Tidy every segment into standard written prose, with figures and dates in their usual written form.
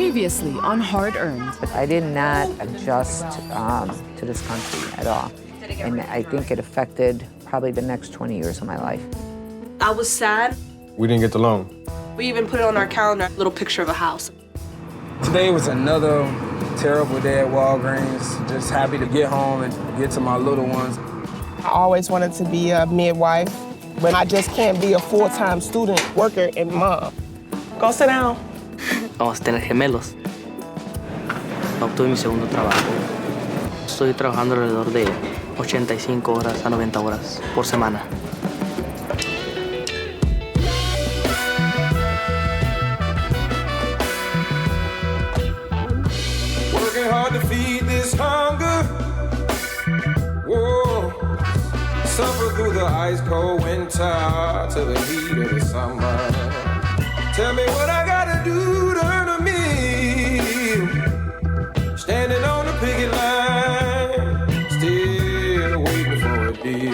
Previously on Hard Earned. I did not adjust to this country at all. And I think it affected probably the next 20 years of my life. I was sad. We didn't get the loan. We even put it on our calendar, a little picture of a house. Today was another terrible day at Walgreens. Just happy to get home and get to my little ones. I always wanted to be a midwife, but I just can't be a full-time student, worker, and mom. Go sit down. Vamos a tener gemelos. Obtuve mi segundo trabajo. Estoy trabajando alrededor de 85 horas a 90 horas por semana. Working hard to feed this hunger. Whoa. Suffer through the ice cold winter to the heat of the summer. Tell me what I gotta do to earn a meal. Standing on the picket line, still waiting for a deal.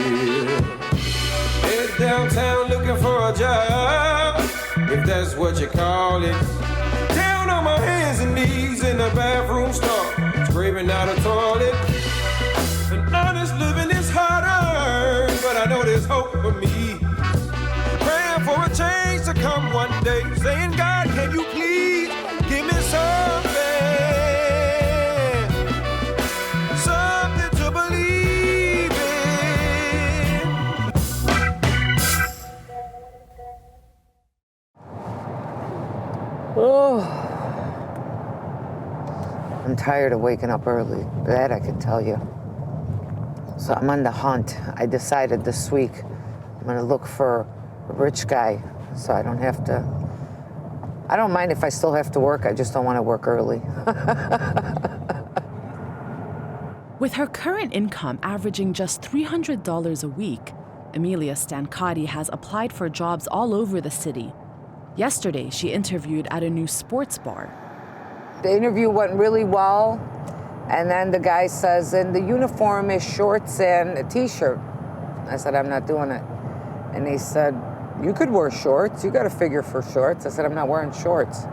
Head downtown looking for a job, if that's what you call it. Down on my hands and knees in the bathroom stall, scraping out a toilet. And honest living is hard earned, but I know there's hope for me. Praying for a change to come one day, saying, God, can you please give me something to believe in. Oh, I'm tired of waking up early. That I can tell you. So I'm on the hunt. I decided this week I'm gonna look for a rich guy so I don't have to. I don't mind if I still have to work, I just don't want to work early. With her current income averaging just $300 a week, Amelia Stancati has applied for jobs all over the city. Yesterday, she interviewed at a new sports bar. The interview went really well, and then the guy says, and the uniform is shorts and a t-shirt. I said, I'm not doing it. And he said, you could wear shorts. You got a figure for shorts. I said, I'm not wearing shorts.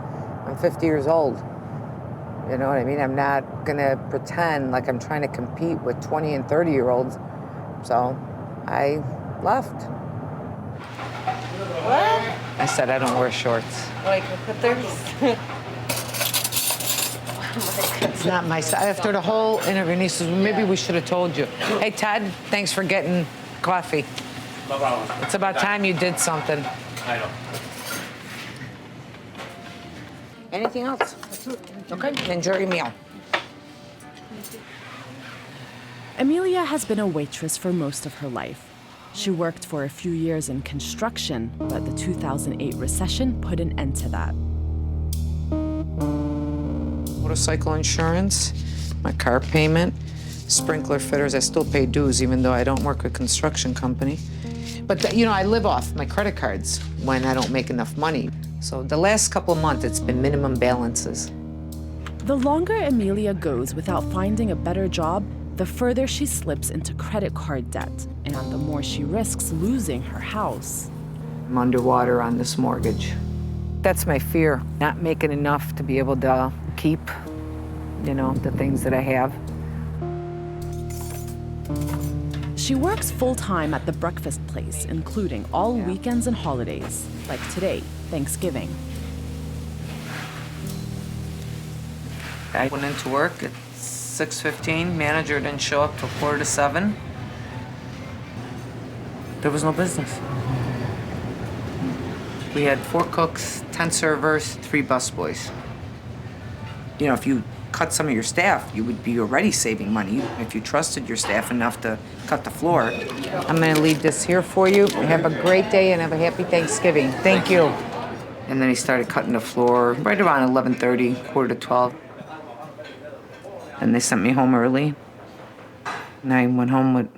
I'm 50 years old. You know what I mean? I'm not gonna pretend like I'm trying to compete with 20 and 30-year-olds. So I left. What? I said, I don't wear shorts. Like, put theirs. It's not my style. After the whole interview, and he says, well, maybe we should have told you. Hey, Todd, thanks for getting coffee. No problem. It's about time you did something. I know. Anything else? Okay, enjoy your meal. Amelia has been a waitress for most of her life. She worked for a few years in construction, but the 2008 recession put an end to that. Motorcycle insurance, my car payment, sprinkler fitters. I still pay dues even though I don't work with a construction company. But you know, I live off my credit cards when I don't make enough money. So the last couple of months, it's been minimum balances. The longer Amelia goes without finding a better job, the further she slips into credit card debt, and the more she risks losing her house. I'm underwater on this mortgage. That's my fear, not making enough to be able to keep, you know, the things that I have. She works full-time at the breakfast place, including all weekends and holidays, like today, Thanksgiving. I went into work at 6:15. Manager didn't show up till 6:45. There was no business. We had 4 cooks, 10 servers, 3 busboys. You know, if you cut some of your staff, you would be already saving money if you trusted your staff enough to cut the floor. I'm gonna leave this here for you. Have a great day and have a happy Thanksgiving. Thank you. And then he started cutting the floor right around 11:30, 11:45. And they sent me home early. And I went home with,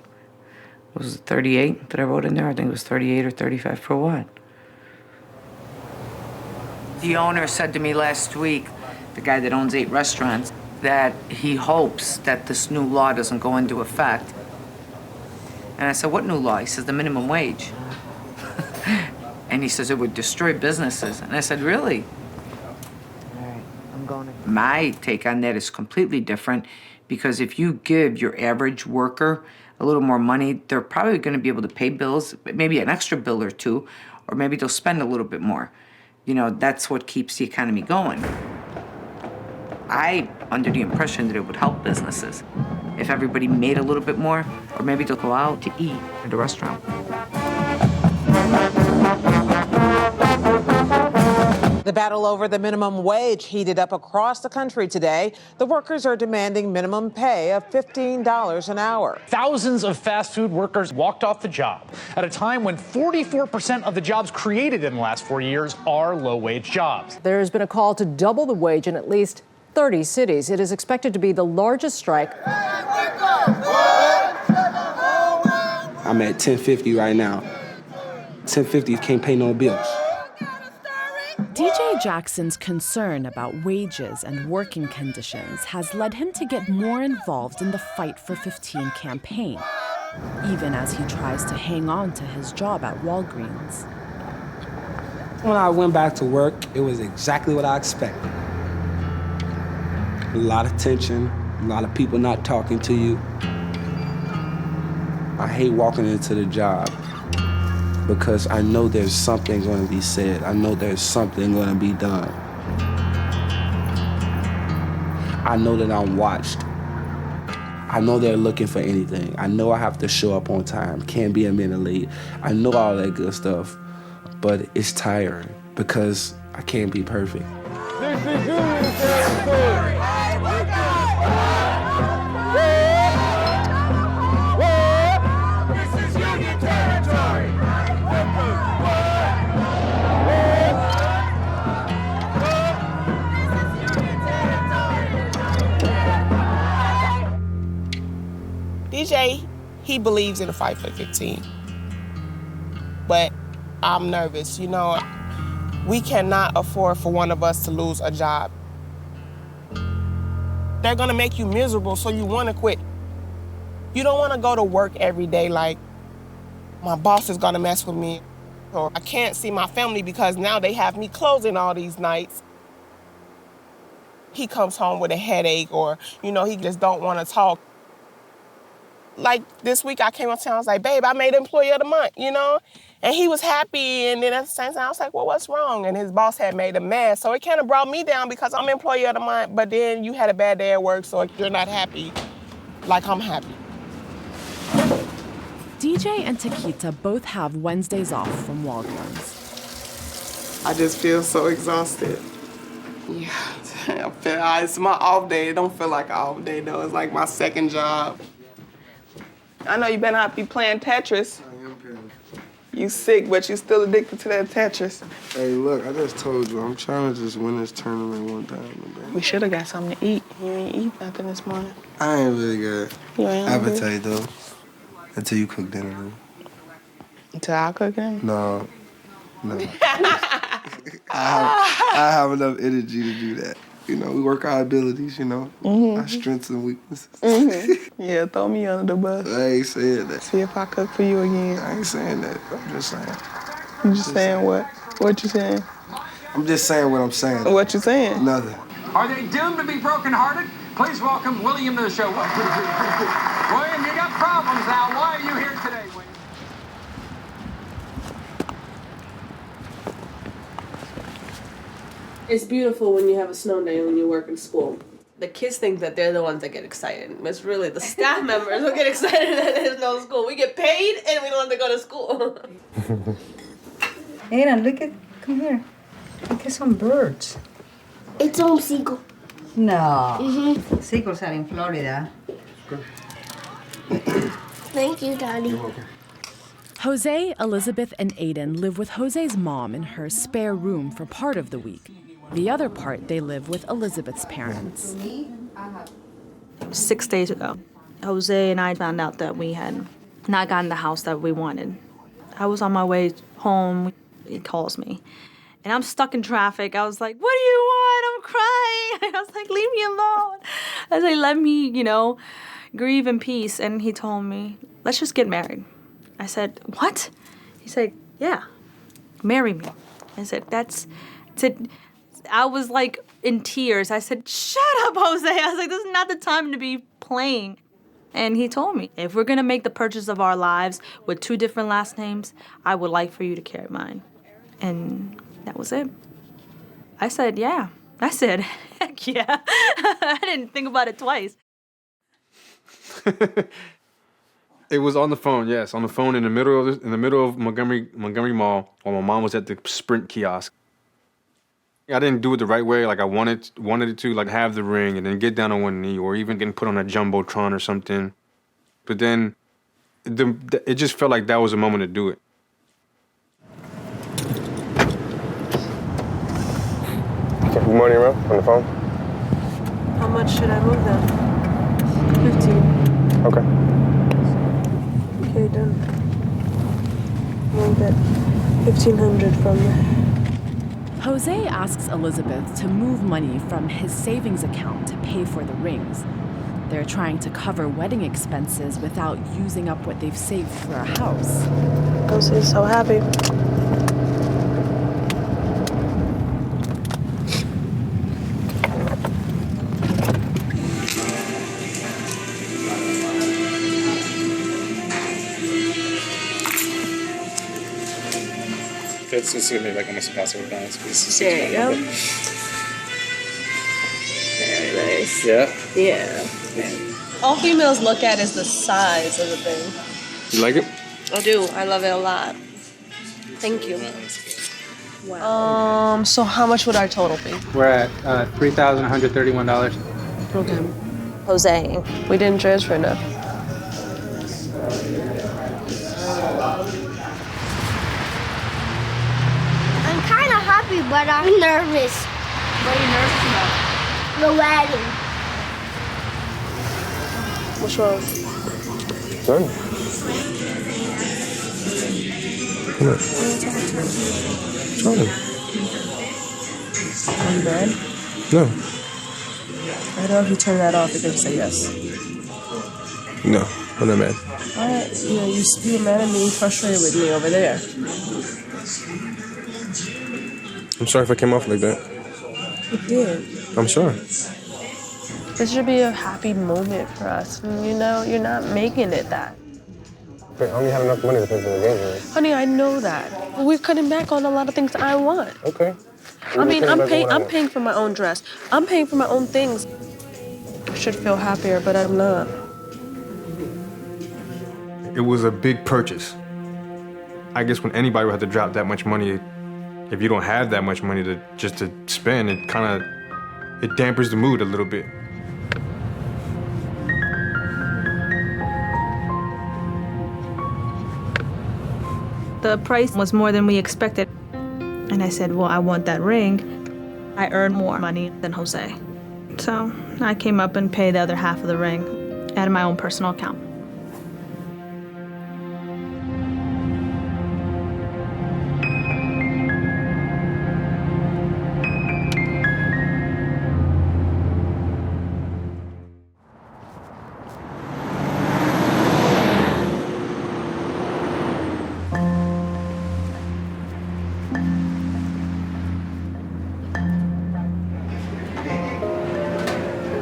was it 38 that I wrote in there? I think it was 38 or 35 for what? The owner said to me last week, the guy that owns 8 restaurants, that he hopes that this new law doesn't go into effect. And I said, what new law? He says, the minimum wage. And he says, it would destroy businesses. And I said, really? All right, I'm My take on that is completely different, because if you give your average worker a little more money, they're probably going to be able to pay bills, maybe an extra bill or two, or maybe they'll spend a little bit more. You know, that's what keeps the economy going. I'm under the impression that it would help businesses if everybody made a little bit more, or maybe they'll go out to eat at a restaurant. The battle over the minimum wage heated up across the country today. The workers are demanding minimum pay of $15 an hour. Thousands of fast food workers walked off the job at a time when 44% of the jobs created in the last 4 years are low-wage jobs. There has been a call to double the wage in at least 30 cities. It is expected to be the largest strike. I'm at $10.50 right now. $10.50 can't pay no bills. DJ Jackson's concern about wages and working conditions has led him to get more involved in the Fight for 15 campaign, even as he tries to hang on to his job at Walgreens. When I went back to work, it was exactly what I expected. A lot of tension, a lot of people not talking to you. I hate walking into the job because I know there's something going to be said. I know there's something going to be done. I know that I'm watched. I know they're looking for anything. I know I have to show up on time, can't be a minute late. I know all that good stuff, but it's tiring because I can't be perfect. This is union territory. This is union territory. DJ, he believes in a fight for 15. But I'm nervous, you know. We cannot afford for one of us to lose a job. They're gonna make you miserable, so you wanna quit. You don't wanna go to work every day like, my boss is gonna mess with me, or I can't see my family because now they have me closing all these nights. He comes home with a headache, or, you know, he just don't wanna talk. Like this week I came up to him, I was like, babe, I made Employee of the Month, you know? And he was happy, and then at the same time, I was like, well, what's wrong? And his boss had made him mad, so it kind of brought me down because I'm Employee of the Month, but then you had a bad day at work, so you're not happy like I'm happy. DJ and Taquita both have Wednesdays off from Walgreens. I just feel so exhausted. Yeah, it's my off day. It don't feel like an off day, though. It's like my second job. I know you better not be playing Tetris. I am playing. You sick, but you still addicted to that Tetris. Hey, look, I just told you, I'm trying to just win this tournament one time today. We should have got something to eat. You ain't eat nothing this morning. I ain't really got You ain't appetite, though. Until you cook dinner, though. Until I cook dinner? No. I have enough energy to do that. You know, we work our abilities, you know, our strengths and weaknesses. Yeah, throw me under the bus. I ain't saying that. See if I cook for you again. I ain't saying that. I'm just saying. You just saying what? What you saying? I'm just saying what I'm saying. What you saying? Nothing. Are they doomed to be brokenhearted? Please welcome William to the show. William, you got problems now. Why are you here today, William? It's beautiful when you have a snow day when you work in school. The kids think that they're the ones that get excited. It's really the staff members who get excited that there's no school. We get paid and we don't have to go to school. Aiden, come here. Look at some birds. It's on seagull. No. Seagulls are in Florida. Thank you, Daddy. You're welcome. Jose, Elizabeth, and Aiden live with Jose's mom in her spare room for part of the week. The other part, they live with Elizabeth's parents. 6 days ago, Jose and I found out that we had not gotten the house that we wanted. I was on my way home. He calls me. And I'm stuck in traffic. I was like, what do you want? I'm crying. I was like, leave me alone. I said, let me, grieve in peace. And he told me, let's just get married. I said, what? He said, yeah, marry me. I said, I was like in tears. I said, shut up, Jose. I was like, this is not the time to be playing. And he told me, if we're gonna make the purchase of our lives with 2 different last names, I would like for you to carry mine. And that was it. I said, yeah. I said, heck yeah. I didn't think about it twice. It was on the phone, yes, on the phone in the middle of Montgomery Mall while my mom was at the Sprint kiosk. I didn't do it the right way, like I wanted it to, like have the ring and then get down on one knee or even getting put on a jumbotron or something. But then it just felt like that was a moment to do it. Okay, good morning, bro. On the phone. How much should I move them? 15. Okay. Okay, done. Move that 1,500 from there. Jose asks Elizabeth to move money from his savings account to pay for the rings. They're trying to cover wedding expenses without using up what they've saved for a house. Jose's so happy. It's gonna be like almost impossible to balance because There you go. Very nice. Yeah. Yeah. All females look at is the size of the thing. You like it? I do. I love it a lot. Thank you. Wow. So how much would our total be? We're at $3,131. Okay. Jose, we didn't transfer enough. I'm kind of happy, but I'm nervous. What are you nervous about? The wedding. What's wrong? Son. Come on. Son. Are you mad? No. I know if you turn that off, you're going to say yes. No, I'm not mad. All right. You know, you're mad at me, frustrated with me over there. I'm sorry if I came off like that. You did. I'm sorry. This should be a happy moment for us. You know, you're not making it that. Wait, I only have enough money to pay for the engagement. Honey, I know that. But we're cutting back on a lot of things I want. Okay. I mean, I'm paying for my own dress. I'm paying for my own things. I should feel happier, but I'm not. It was a big purchase. I guess when anybody would have to drop that much money, if you don't have that much money to spend, it dampers the mood a little bit. The price was more than we expected. And I said, well, I want that ring. I earn more money than Jose. So I came up and paid the other half of the ring out of my own personal account.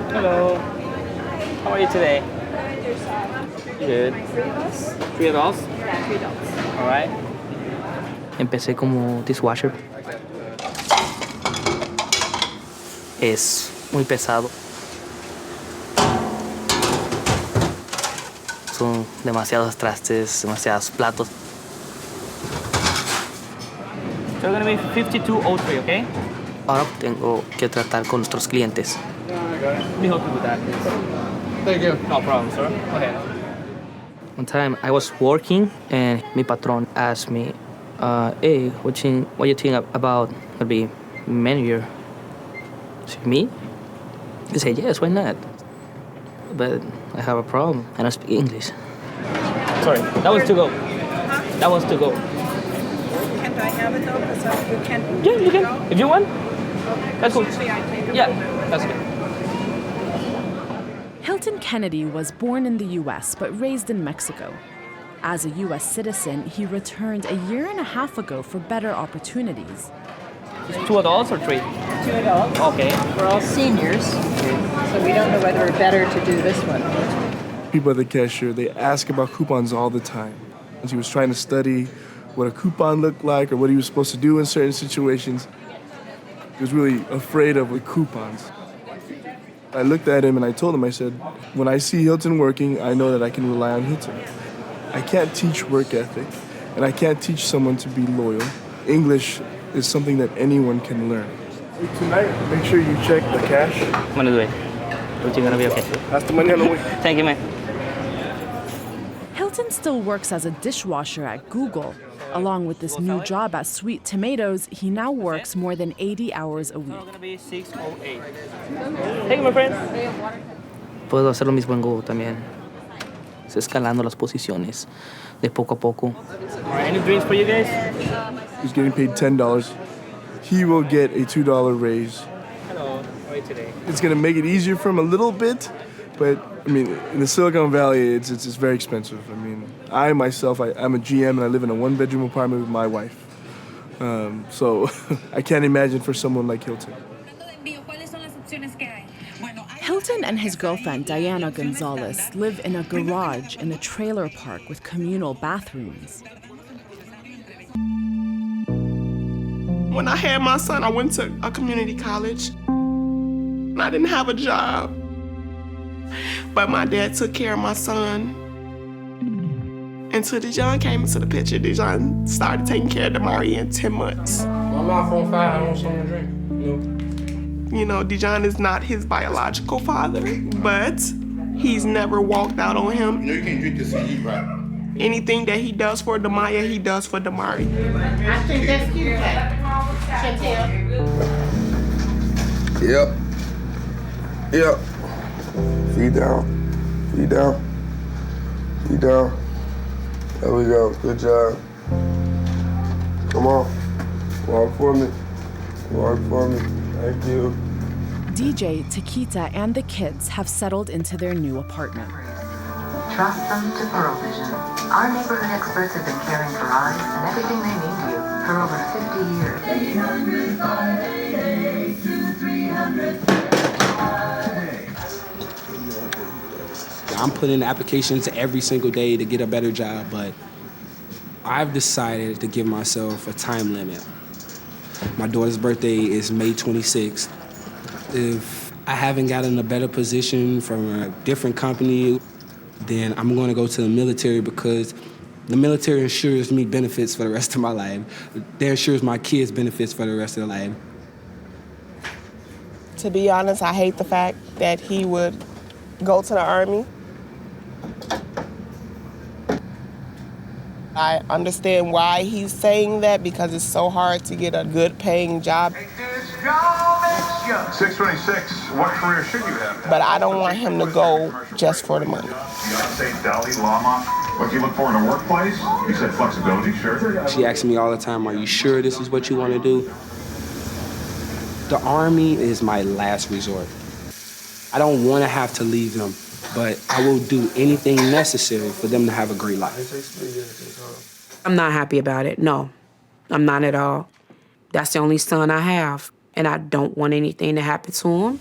Hello. How are you today? Good. 3 adults? Yeah, 3 adults. All right. Empecé como dishwasher. Es muy pesado. Son demasiados trastes, demasiados platos. So it's going to be 5203, okay? Ahora tengo que tratar con nuestros clientes. Let me help you with that, please. Thank you. No problem, sir. Go ahead. One time I was working and mi patron asked me, hey, what do you think about to be manager? I said, me? He said, yes, why not? But I have a problem. I don't speak English. Sorry, that was to go. That was to go. Can't I have it though? Because you can't. Yeah, you can. If you want. That's cool. Usually I take it. Yeah, that's good. Hilton Kennedy was born in the U.S. but raised in Mexico. As a U.S. citizen, he returned a year and a half ago for better opportunities. 2 adults or 3? two adults. Okay. We're all seniors, so we don't know whether we're better to do this one. People at the cashier, they ask about coupons all the time. And he was trying to study what a coupon looked like or what he was supposed to do in certain situations. He was really afraid of the coupons. I looked at him and I told him, I said, when I see Hilton working, I know that I can rely on Hilton. I can't teach work ethic, and I can't teach someone to be loyal. English is something that anyone can learn. Tonight, make sure you check the cash. I'm gonna do it. Everything's gonna be okay. That's the money on the way. Thank you, man. Hilton still works as a dishwasher at Google. Along with this new job at Sweet Tomatoes, he now works more than 80 hours a week. Thank you, my friend. Puedo hacer lo mismo en Google también. Es escalando las posiciones de poco a poco. Any drinks for you guys? He's getting paid $10. He will get a $2 raise. Hello, how are you today? It's gonna make it easier for him a little bit, but I mean, in the Silicon Valley, it's very expensive. I mean, I myself, I'm a GM and I live in a one-bedroom apartment with my wife. So I can't imagine for someone like Hilton. Hilton and his girlfriend, Diana Gonzalez, live in a garage in a trailer park with communal bathrooms. When I had my son, I went to a community college. I didn't have a job, but my dad took care of my son. Until Dijon came into the picture, Dijon started taking care of Damari in 10 months. My mouth on fire, I want something to drink. You know, Dijon is not his biological father, but he's never walked out on him. You know you can't drink this and eat, right? Anything that he does for Damaya, he does for Damari. I think that's cute. Chantel. Yep. Feet down. Feet down. Feet down. There we go. Good job. Come on. Walk for me. Walk for me. Thank you. DJ, Taquita, and the kids have settled into their new apartment. Trust them to Pearl Vision. Our neighborhood experts have been caring for eyes and everything they mean to you for over 50 years. I'm putting in applications every single day to get a better job, but I've decided to give myself a time limit. My daughter's birthday is May 26th. If I haven't gotten a better position from a different company, then I'm going to go to the military because the military ensures me benefits for the rest of my life. They ensures my kids benefits for the rest of their life. To be honest, I hate the fact that he would go to the Army. I understand why he's saying that because it's so hard to get a good paying job. 626, what career should you have? But I don't want him to go just for the money. Beyonce, Dalai Lama, what do you look for in a workplace? You said flexibility, sure. She asks me all the time, are you sure this is what you want to do? The Army is my last resort. I don't want to have to leave them, but I will do anything necessary for them to have a great life. I'm not happy about it, no. I'm not at all. That's the only son I have, and I don't want anything to happen to him.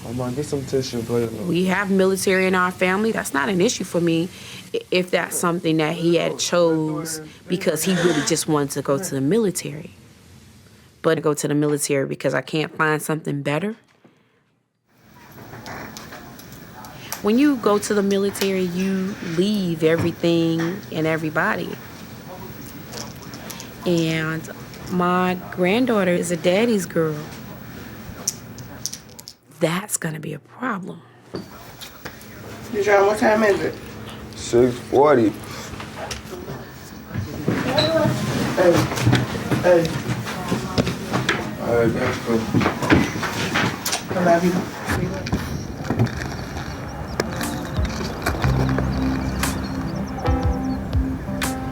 Come on, get some tissue, please. We have military in our family. That's not an issue for me if that's something that he had chose because he really just wanted to go to the military. But to go to the military because I can't find something better. When you go to the military, you leave everything and everybody. And my granddaughter is a daddy's girl. That's gonna be a problem. Dijon, what time is it? 6:40. Hey. All right, let's go. I love you.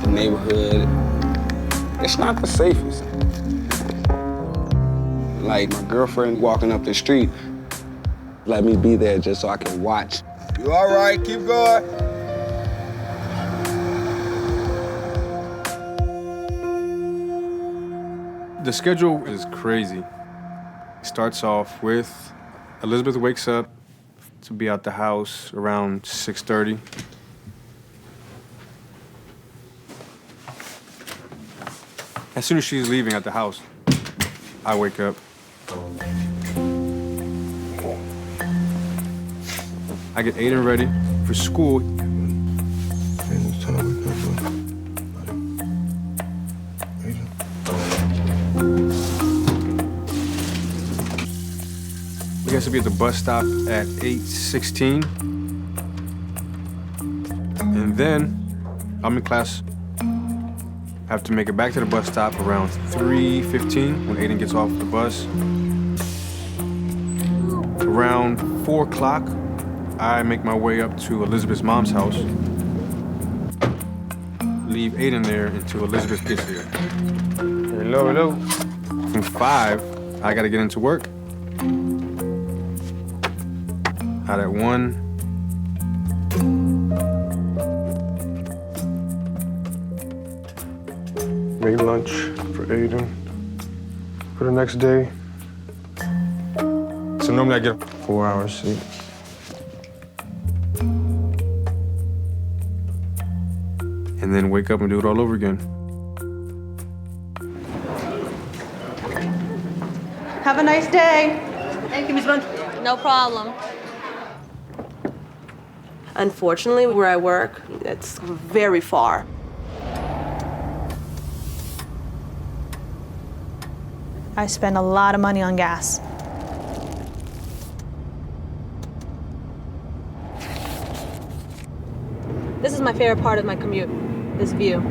The neighborhood, it's not the safest. Like my girlfriend walking up the street, let me be there just so I can watch. You all right? Keep going. The schedule is crazy. Starts off with Elizabeth wakes up to be out the house around 6:30. As soon as she's leaving at the house, I wake up. I get Aiden ready for school. He has to be at the bus stop at 8:16. And then I'm in class. I have to make it back to the bus stop around 3:15 when Aiden gets off the bus. Around 4 o'clock, I make my way up to Elizabeth's mom's house. Leave Aiden there until Elizabeth gets there. Hello, hello. From 5, I gotta get into work. Out at 1. Make lunch for Aiden for the next day. So normally I get 4 hours sleep. And then wake up and do it all over again. Have a nice day. Thank you, Ms. Bunch. No problem. Unfortunately, where I work, it's very far. I spend a lot of money on gas. This is my favorite part of my commute, this view.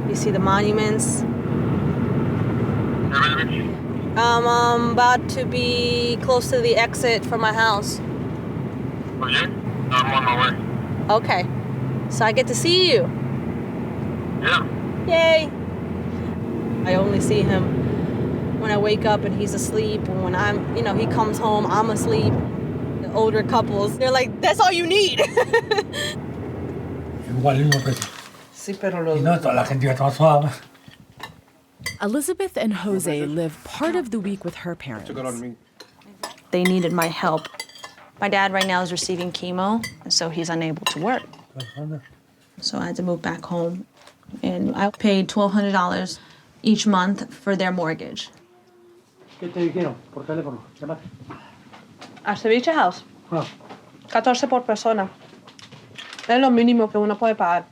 You see the monuments. I'm about to be close to the exit for my house. Okay, I'm on my way. Okay, so I get to see you. Yeah. Yay! I only see him when I wake up and he's asleep, and when he comes home, I'm asleep. The older couples, they're like, that's all you need. Igual, el mismo precio. Sí, pero los... Y no, toda la gente está suave. Elizabeth and Jose live part of the week with her parents. They needed my help. My dad right now is receiving chemo, and so he's unable to work. So I had to move back home, and I paid $1,200 each month for their mortgage. ¿Qué te dijeron por teléfono? Llámate. Al ceviche house. 14 por persona. Es lo mínimo que uno puede pagar.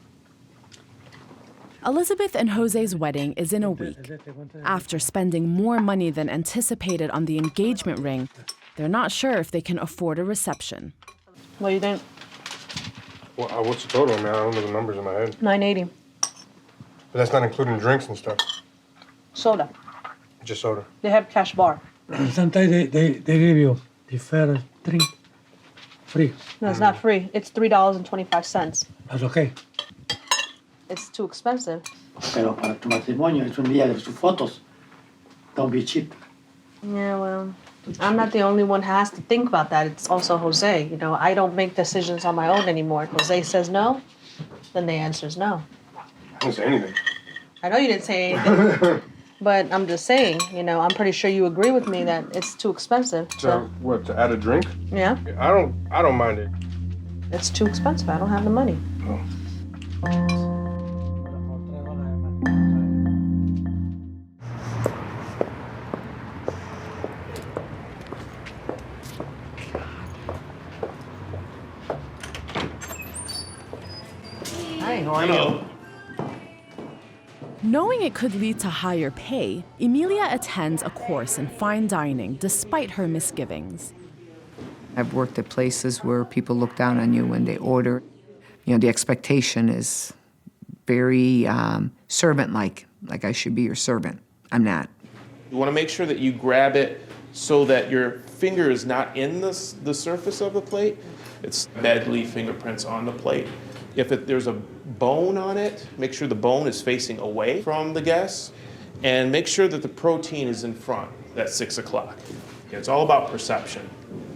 Elizabeth and Jose's wedding is in a week. After spending more money than anticipated on the engagement ring, they're not sure if they can afford a reception. What do you think? Well, what's the total, man? I don't know the numbers in my head. $980. But that's not including drinks and stuff. Soda. Just soda. They have cash bar. Sometimes they give you the fair drink free. No, it's not free. It's $3.25. That's okay. It's too expensive. Pero para tu matrimonio es un día de sus fotos. Don't be cheap. Yeah, well, I'm not the only one who has to think about that. It's also Jose. You know, I don't make decisions on my own anymore. Jose says no, then the answer is no. I didn't say anything. I know you didn't say anything, but I'm just saying, I'm pretty sure you agree with me that it's too expensive. So what, to add a drink? Yeah. I don't mind it. It's too expensive. I don't have the money. Oh. Knowing it could lead to higher pay, Emilia attends a course in fine dining despite her misgivings. I've worked at places where people look down on you when they order. The expectation is very servant-like I should be your servant. I'm not. You want to make sure that you grab it so that your finger is not in the surface of the plate. It's deadly fingerprints on the plate. If there's a bone on it, make sure the bone is facing away from the guest, and make sure that the protein is in front at 6 o'clock. It's all about perception.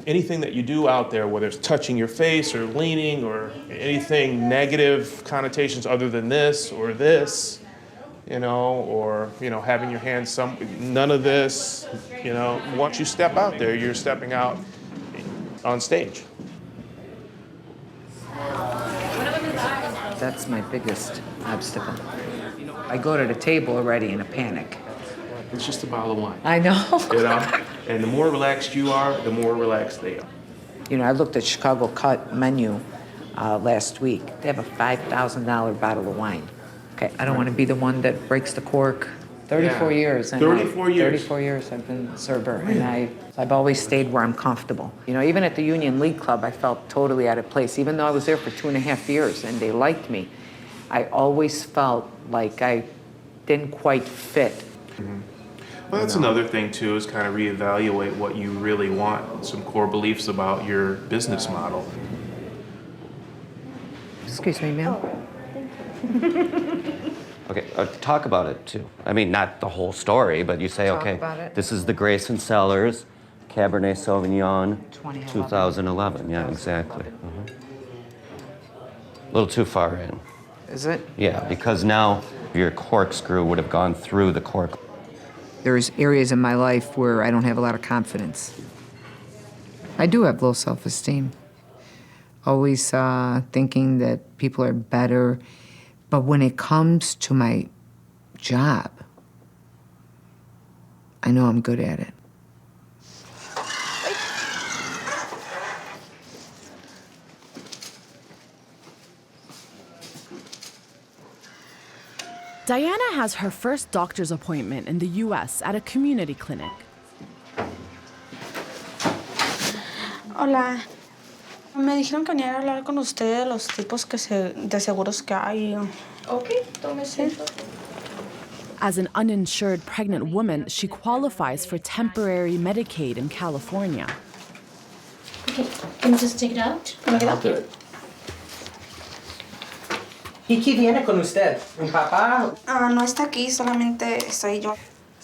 Anything that you do out there, whether it's touching your face or leaning or anything negative connotations other than this or this, or, having your hands none of this, Once you step out there, you're stepping out on stage. That's my biggest obstacle. I go to the table already in a panic. It's just a bottle of wine. I know. And the more relaxed you are, the more relaxed they are. I looked at Chicago Cut menu last week. They have a $5,000 bottle of wine. Okay, I don't want to be the one that breaks the cork. 34 years. 34 years. 34 years I've been a server, and I've always stayed where I'm comfortable. Even at the Union League Club, I felt totally out of place. Even though I was there for 2.5 years and they liked me, I always felt like I didn't quite fit. Mm-hmm. Well, that's another thing, too, is kind of reevaluate what you really want, some core beliefs about your business model. Excuse me, ma'am. Okay, talk about it, too. I mean, not the whole story, but you say, Talk okay, about it. this is the Grayson Cellars, Cabernet Sauvignon, 2011. 2011. Yeah, exactly. A little too far in. Is it? Yeah, because now your corkscrew would have gone through the cork. There's areas in my life where I don't have a lot of confidence. I do have low self-esteem. Always thinking that people are better. But when it comes to my job, I know I'm good at it. Diana has her first doctor's appointment in the U.S. at a community clinic. Hola. Me dijeron que venía a hablar con usted de los tipos de seguros que hay. Okay, tome asiento. As an uninsured pregnant woman, she qualifies for temporary Medicaid in California. Okay, can you just take it out? I'll do it. ¿Y quién viene con usted? ¿Un papá? No está aquí, solamente soy yo.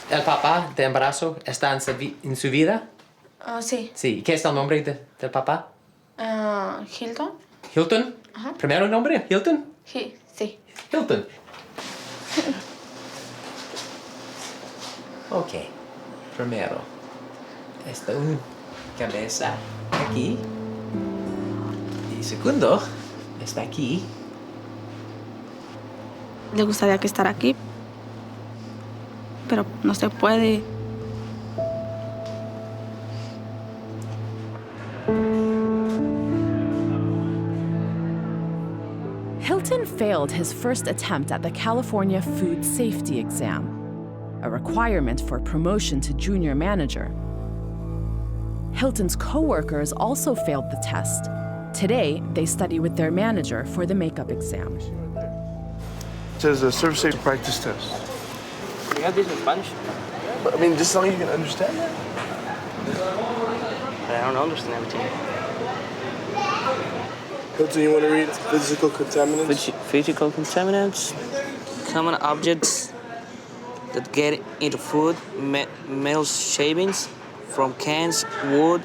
¿El papá de embarazo está en su vida? Sí. Sí. ¿Qué es el nombre del papá? Hilton. ¿Hilton? Ajá. ¿Primero nombre? ¿Hilton? Sí. Hilton. Ok. Primero. Está una cabeza aquí. Y segundo, está aquí. Le gustaría que estar aquí, pero no se puede. Hilton failed his first attempt at the California Food Safety Exam, a requirement for promotion to junior manager. Hilton's coworkers also failed the test. Today, they study with their manager for the makeup exam. It says a service safety practice test. You have this in Spanish? But, just something you can understand that? I don't understand everything. Hilton, you want to read physical contaminants? Physical contaminants, common objects that get into food, metal shavings from cans, wood,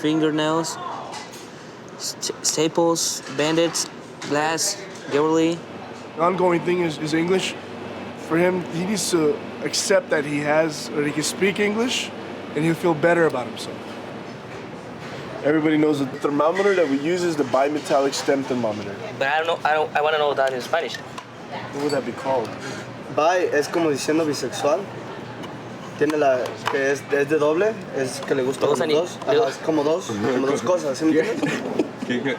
fingernails, staples, bandits, glass, jewelry. The ongoing thing is English. For him, he needs to accept that he can speak English, and he'll feel better about himself. Everybody knows the thermometer that we use is the bimetallic stem thermometer. But I want to know that in Spanish. What would that be called? Bi es como diciendo bisexual. Tiene que es de doble, es que le gusta los dos. Ajá, es como dos cosas, ¿sí me entiendes?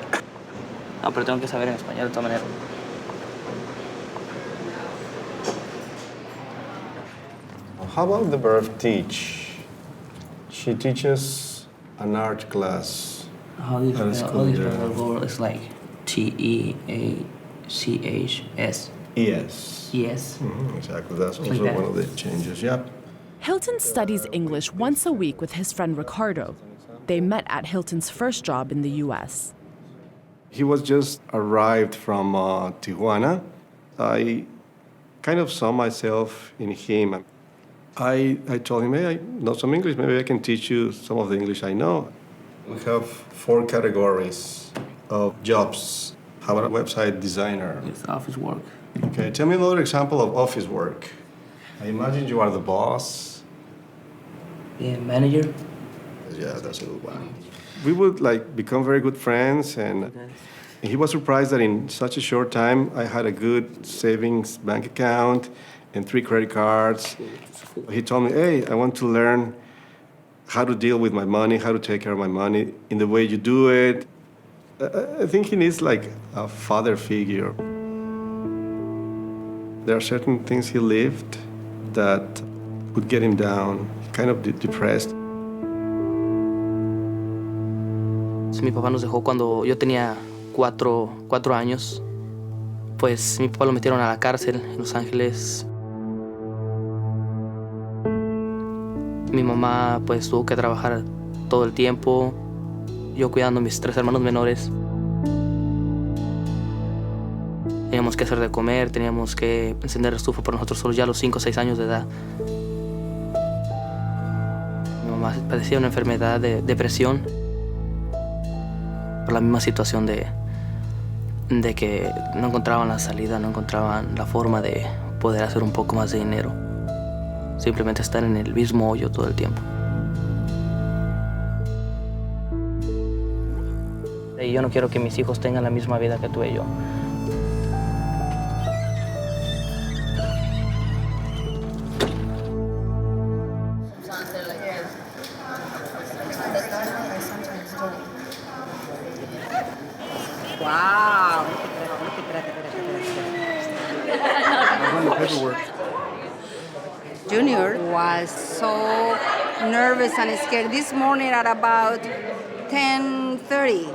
No, pero tengo que saber en español de todas maneras. How about the verb teach? She teaches an art class. How do you spell the word? It's like Teachs. ES. Yes. Exactly. That's also Like that. one of the changes. Yep. Hilton studies English once a week with his friend Ricardo. They met at Hilton's first job in the U.S. He was just arrived from Tijuana. I kind of saw myself in him. I told him, hey, I know some English. Maybe I can teach you some of the English I know. We have 4 categories of jobs. How about a website designer? It's office work. Okay, tell me another example of office work. I imagine you are the boss. Being manager. Yeah, that's a good one. We would become very good friends, and he was surprised that in such a short time I had a good savings bank account and 3 credit cards. He told me, hey, I want to learn how to deal with my money, how to take care of my money in the way you do it. I think he needs a father figure. There are certain things he lived that would get him down, kind of depressed. Mi papá nos dejó cuando yo tenía 4 años. Pues mi papá lo metieron a la cárcel en Los Ángeles. Mi mamá pues tuvo que trabajar todo el tiempo, yo cuidando a mis 3 hermanos menores. Teníamos que hacer de comer, teníamos que encender estufa por nosotros solos ya a los 5 o 6 años de edad. Mi mamá padecía una enfermedad de depresión por la misma situación de que no encontraban la salida, no encontraban la forma de poder hacer un poco más de dinero. Simplemente estar en el mismo hoyo todo el tiempo. Y yo no quiero que mis hijos tengan la misma vida que tuve yo. Wow. Junior was so nervous and scared. This morning at about 10:30,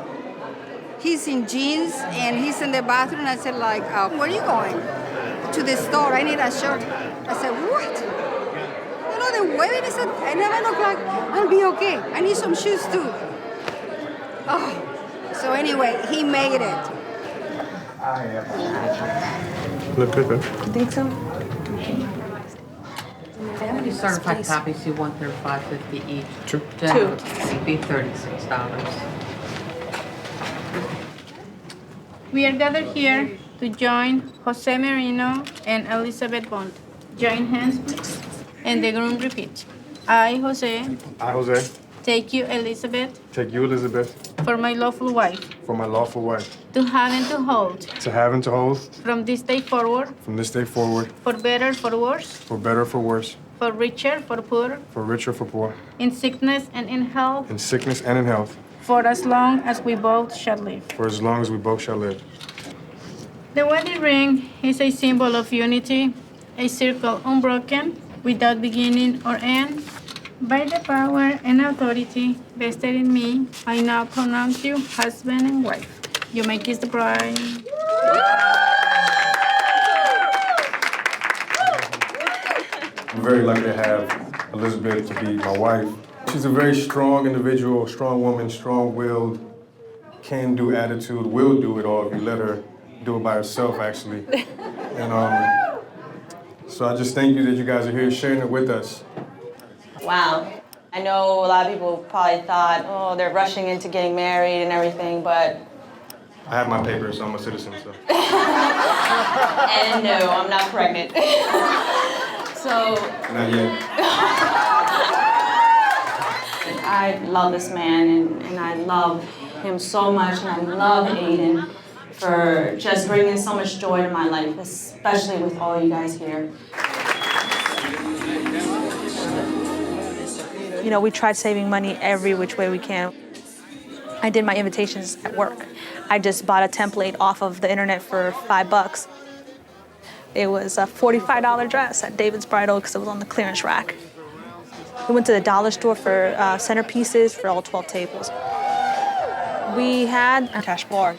he's in jeans and he's in the bathroom. I said, where are you going? To the store. I need a shirt. I said, what? The weather is at 11 o'clock. I'll be okay. I need some shoes too. Oh. So anyway, he made it. Look good, huh? You think so? How many certified copies do you want there? $5.50 each. 2. It'd be $36. We are gathered here to join Jose Marino and Elizabeth Bond. Join hands, please. And the groom repeat. I, Jose, I, Jose, take you, Elizabeth, take you, Elizabeth, for my lawful wife, for my lawful wife, to have and to hold, to have and to hold, from this day forward, from this day forward, for better, for worse, for better, for worse, for richer, for poor, for richer, for poor, in sickness and in health, in sickness and in health, for as long as we both shall live. for as long as we both shall live. The wedding ring is a symbol of unity, a circle unbroken, without beginning or end. By the power and authority vested in me, I now pronounce you husband and wife. You may kiss the bride. I'm very lucky to have Elizabeth to be my wife. She's a very strong individual, strong woman, strong-willed, can-do attitude, will do it all if you let her do it by herself, actually. And so I just thank you that you guys are here sharing it with us. Wow. I know a lot of people probably thought, oh, they're rushing into getting married and everything, but... I have my papers, so I'm a citizen, so. And no, I'm not pregnant. So... Not yet. I love this man, and I love him so much, and I love Aiden for just bringing so much joy to my life, especially with all you guys here. You know, we tried saving money every which way we can. I did my invitations at work. I just bought a template off of the internet for $5. It was a $45 dress at David's Bridal because it was on the clearance rack. We went to the dollar store for centerpieces for all 12 tables. We had a cash bar.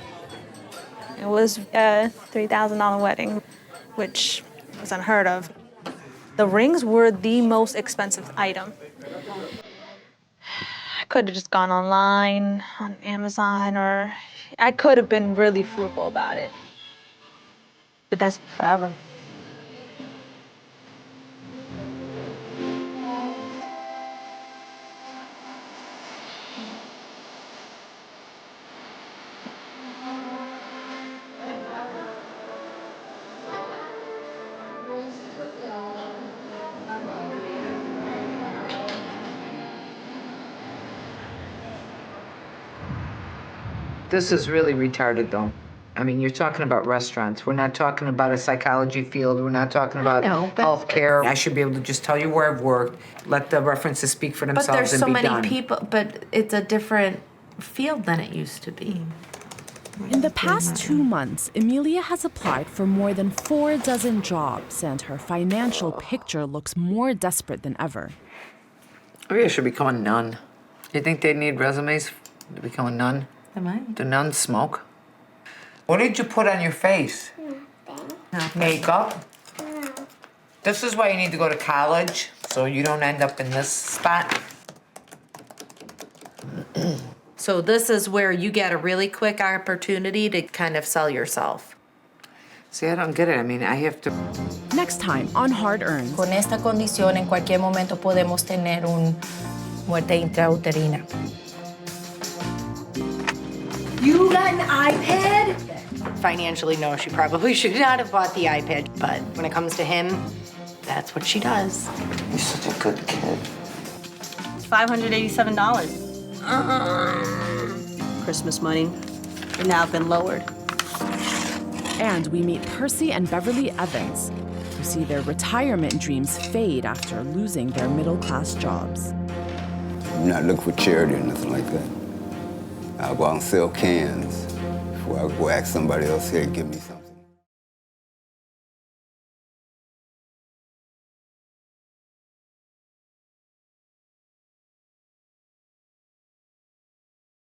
It was a $3,000 wedding, which was unheard of. The rings were the most expensive item. I could have just gone online, on Amazon, or I could have been really frugal about it. But that's forever. This is really retarded, though. I mean, you're talking about restaurants. We're not talking about a psychology field. We're not talking about healthcare. I should be able to just tell you where I've worked, let the references speak for themselves, But there's and so be many done. people, but it's a different field than it used to be. In the past 2 months, Emilia has applied for more than 4 dozen jobs, and her financial picture looks more desperate than ever. Maybe I should become a nun. You think they need resumes to become a nun? They might. Do nuns smoke? What did you put on your face? Makeup? This is why you need to go to college, so you don't end up in this spot. So this is where you get a really quick opportunity to kind of sell yourself. See, I don't get it. I mean, I have to... Next time on Hard Earned. Con esta condición, en cualquier momento podemos tener un muerte intrauterina. You got an iPad? Financially, no, she probably should not have bought the iPad, but when it comes to him, that's what she does. You're such a good kid. It's $587. Christmas money has now been lowered. And we meet Percy and Beverly Evans, who see their retirement dreams fade after losing their middle-class jobs. I'm not looking for charity or nothing like that. I'll go out and sell cans before I go ask somebody else here to give me something.